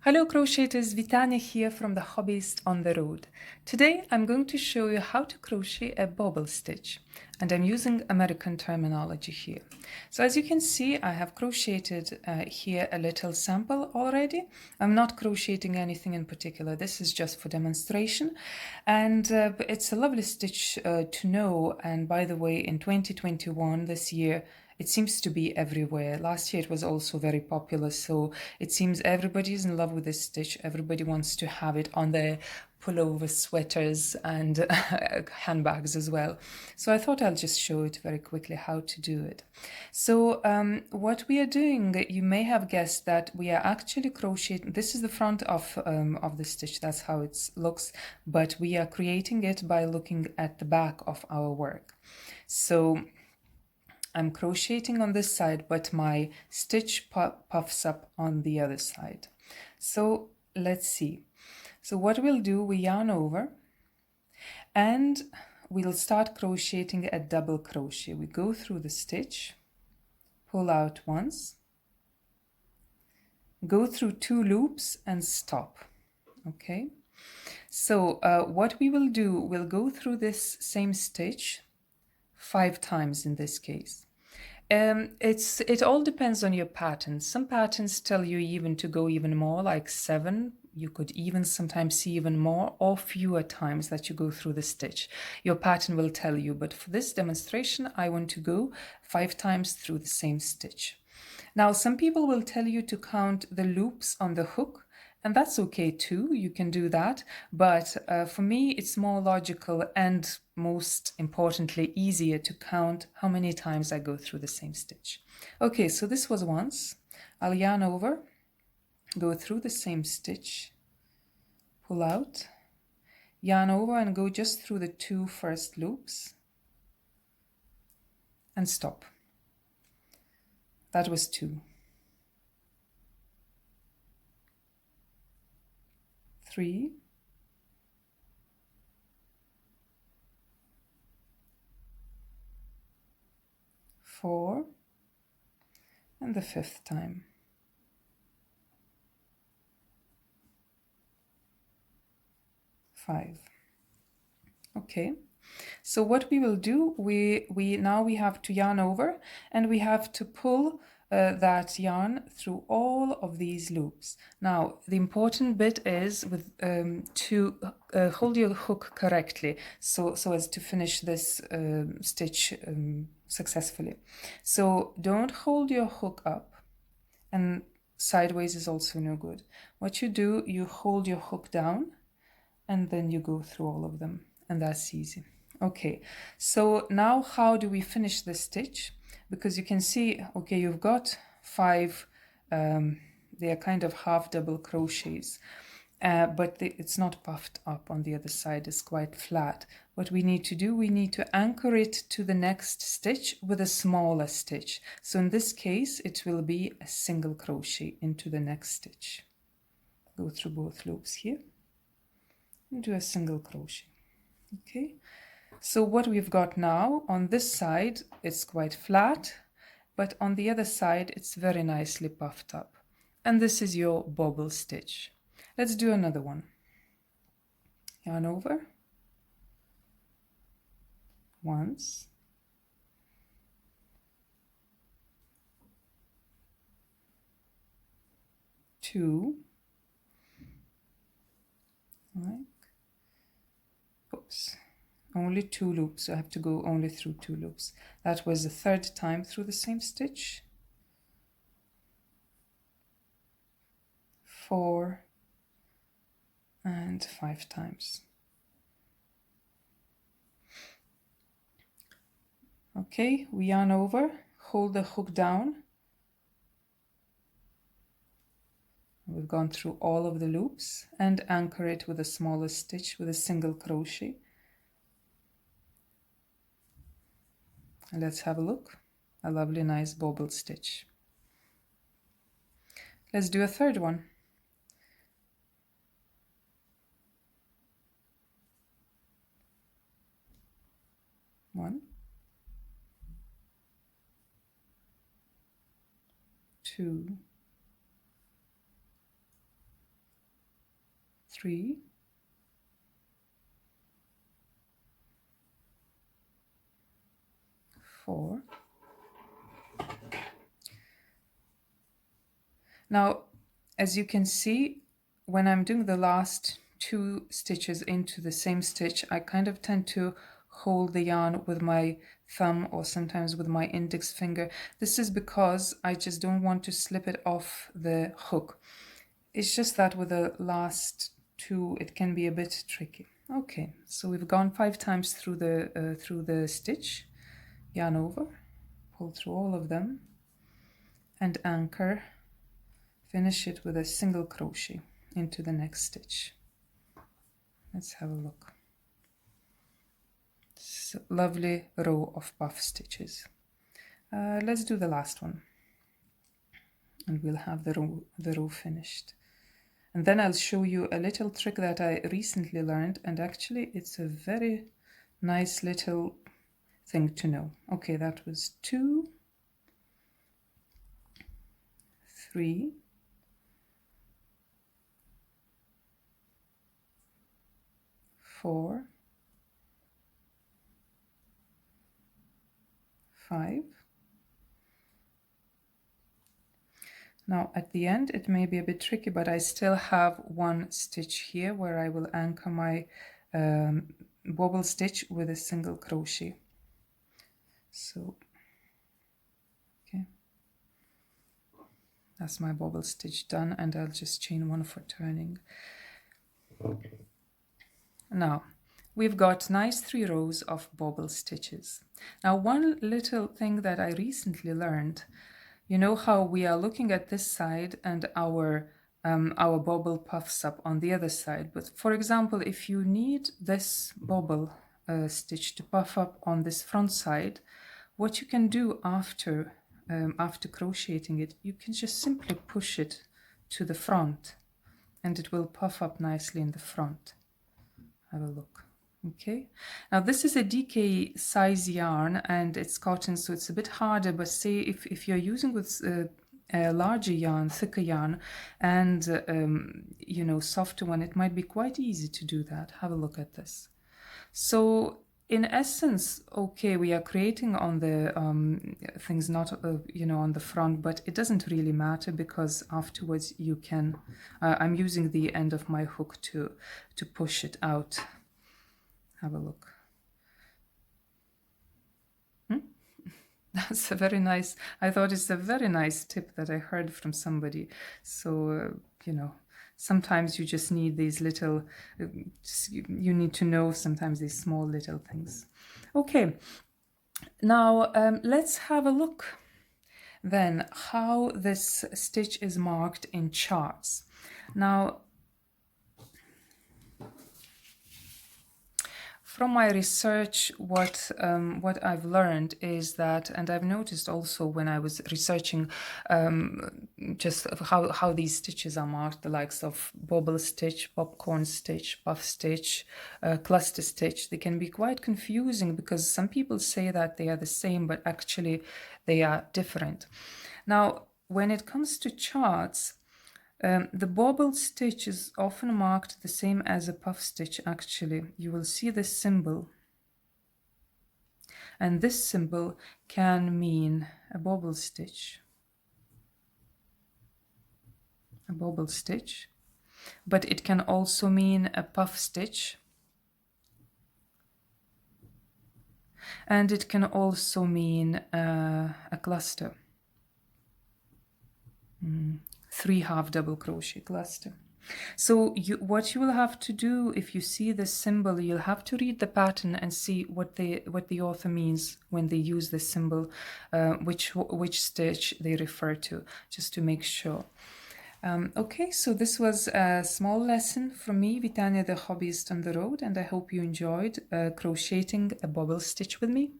Hello crocheters, Vitania here from the Hobbyist on the road. Today I'm going to show you how to crochet a bobble stitch, and I'm using American terminology here. So as you can see, I have crocheted here a little sample already. I'm not crocheting anything in particular, this is just for demonstration, and it's a lovely stitch to know. And by the way, in 2021, this year, it seems to be everywhere. Last year it was also very popular, so it seems everybody's in love with this stitch. Everybody wants to have it on their pullover, sweaters, and handbags as well. So I thought I'll just show it very quickly how to do it. So what we are doing, you may have guessed that we are actually crocheting. This is the front of the stitch, that's how it looks, but we are creating it by looking at the back of our work. So I'm crocheting on this side, but my stitch puffs up on the other side. So let's see. So what we'll do, we yarn over and we'll start crocheting a double crochet. We go through the stitch, pull out once, go through 2 loops and stop. Okay. So what we will do, we'll go through this same stitch 5 times in this case. It all depends on your pattern. Some patterns tell you even to go even more, like 7. You could even sometimes see even more or fewer times that you go through the stitch. Your pattern will tell you, but for this demonstration, I want to go 5 times through the same stitch. Now, some people will tell you to count the loops on the hook, and that's okay too, you can do that, but for me it's more logical and most importantly easier to count how many times I go through the same stitch. Okay, so this was once. I'll yarn over, go through the same stitch, pull out, yarn over and go just through the 2 first loops and stop. That was 2. 3, 4, and the 5th time. 5. Okay, so what we will do, we now have to yarn over and we have to pull that yarn through all of these loops. Now the important bit is with to hold your hook correctly so as to finish this stitch successfully. So don't hold your hook up, and sideways is also no good. What you do, you hold your hook down and then you go through all of them, and that's easy. Okay, so now how do we finish the stitch? Because you can see, okay, you've got 5, they are kind of half double crochets, but it's not puffed up on the other side, it's quite flat. What we need to do, we need to anchor it to the next stitch with a smaller stitch. So in this case, it will be a single crochet into the next stitch. Go through both loops here and do a single crochet. Okay, so what we've got now on this side, it's quite flat, but on the other side it's very nicely puffed up, and this is your bobble stitch. Let's do another one. Yarn over once, two, like, oops, only 2 loops, so I have to go only through 2 loops. That was the 3rd time through the same stitch. 4 and 5 times. Okay, we yarn over, hold the hook down. We've gone through all of the loops and anchor it with a smaller stitch with a single crochet. And let's have a look. A lovely nice bobble stitch. Let's do a 3rd one. One, 2, 3, 4. Now, as you can see, when I'm doing the last 2 stitches into the same stitch, I kind of tend to hold the yarn with my thumb or sometimes with my index finger. This is because I just don't want to slip it off the hook. It's just that with the last 2, it can be a bit tricky. Okay, so we've gone 5 times through the stitch, yarn over, pull through all of them, and anchor. Finish it with a single crochet into the next stitch. Let's have a look. It's a lovely row of puff stitches. Let's do the last one, and we'll have the row finished. And then I'll show you a little trick that I recently learned, and actually it's a very nice little thing to know. Okay, that was 2, 3, 4, 5. Now at the end it may be a bit tricky, but I still have 1 stitch here where I will anchor my bobble stitch with a single crochet. So, okay, that's my bobble stitch done, and I'll just chain 1 for turning. Now we've got nice 3 rows of bobble stitches. Now one little thing that I recently learned, you know how we are looking at this side and our bobble puffs up on the other side. But for example, if you need this bobble stitch to puff up on this front side, what you can do after crocheting it, you can just simply push it to the front and it will puff up nicely in the front. Have a look. Okay, now this is a DK size yarn and it's cotton, so it's a bit harder, but say if you're using with a larger yarn, thicker yarn, and you know, softer one, it might be quite easy to do that. Have a look at this. So in essence, okay, we are creating on the things not you know, on the front, but it doesn't really matter because afterwards you can I'm using the end of my hook to push it out. Have a look. That's a very nice, I thought it's a very nice tip that I heard from somebody. So you know, sometimes you just need these little, you need to know sometimes these small little things. Okay, now let's have a look then how this stitch is marked in charts. Now, from my research, what I've learned is that, and I've noticed also when I was researching just how these stitches are marked, the likes of bobble stitch, popcorn stitch, puff stitch, cluster stitch, they can be quite confusing because some people say that they are the same, but actually they are different. Now, when it comes to charts, the bobble stitch is often marked the same as a puff stitch. Actually, you will see this symbol, and this symbol can mean a bobble stitch, but it can also mean a puff stitch, and it can also mean a cluster. 3 half double crochet cluster. So what you will have to do if you see this symbol, you'll have to read the pattern and see what the author means when they use this symbol, which stitch they refer to, just to make sure. Okay, so this was a small lesson from me, Vitania the Hobbyist on the road, and I hope you enjoyed crocheting a bobble stitch with me.